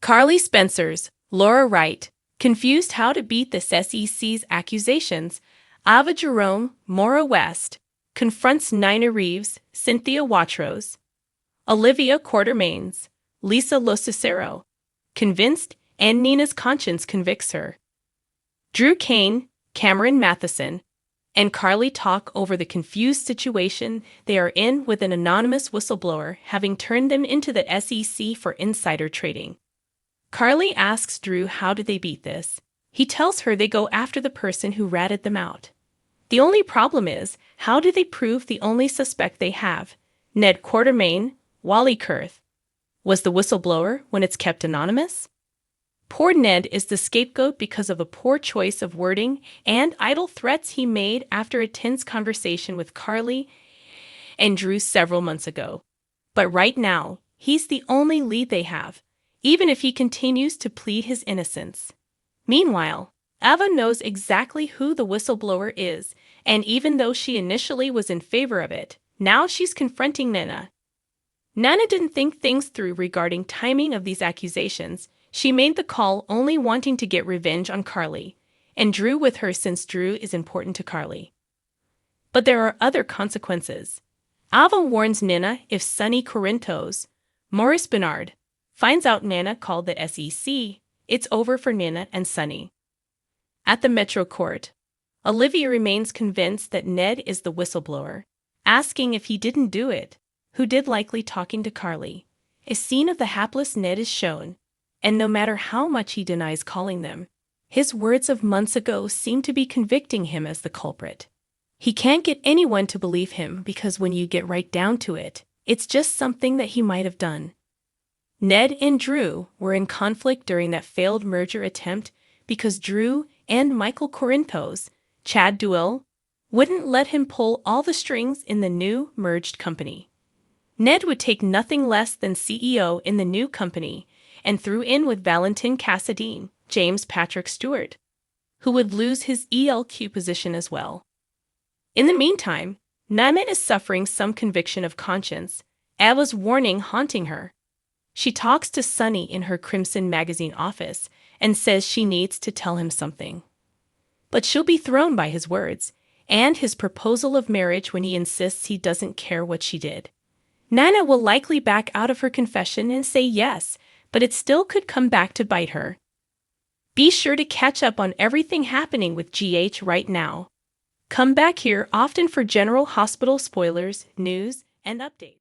Carly Spencer's Laura Wright, confused how to beat the SEC's accusations. Ava Jerome, Maura West, confronts Nina Reeves, Cynthia Watros, Olivia Quartermaines, Lisa Locicero, convinced, and Nina's conscience convicts her. Drew Kane, Cameron Matheson, and Carly talk over the confused situation they are in with an anonymous whistleblower having turned them into the SEC for insider trading. Carly asks Drew how did they beat this. He tells her they go after the person who ratted them out. The only problem is, how do they prove the only suspect they have, Ned Quartermaine, Wally Kurth, was the whistleblower when it's kept anonymous? Poor Ned is the scapegoat because of a poor choice of wording and idle threats he made after a tense conversation with Carly and Drew several months ago. But right now, he's the only lead they have, even if he continues to plead his innocence. Meanwhile, Ava knows exactly who the whistleblower is, and even though she initially was in favor of it, now she's confronting Nina. Nina didn't think things through regarding timing of these accusations. She made the call only wanting to get revenge on Carly, and Drew with her since Drew is important to Carly. But there are other consequences. Ava warns Nina if Sonny Corinthos, Maurice Bernard, finds out Nina called the SEC, it's over for Nina and Sonny. At the Metro Court, Olivia remains convinced that Ned is the whistleblower, asking if he didn't do it, who did, likely talking to Carly. A scene of the hapless Ned is shown, and no matter how much he denies calling them, his words of months ago seem to be convicting him as the culprit. He can't get anyone to believe him because when you get right down to it, it's just something that he might have done. Ned and Drew were in conflict during that failed merger attempt because Drew and Michael Corinthos, Chad Duell, wouldn't let him pull all the strings in the new merged company. Ned would take nothing less than CEO in the new company and threw in with Valentin Cassadine, James Patrick Stewart, who would lose his ELQ position as well. In the meantime, Nina is suffering some conviction of conscience, Ava's warning haunting her. She talks to Sonny in her Crimson magazine office and says she needs to tell him something. But she'll be thrown by his words and his proposal of marriage when he insists he doesn't care what she did. Nina will likely back out of her confession and say yes, but it still could come back to bite her. Be sure to catch up on everything happening with GH right now. Come back here often for General Hospital spoilers, news, and updates.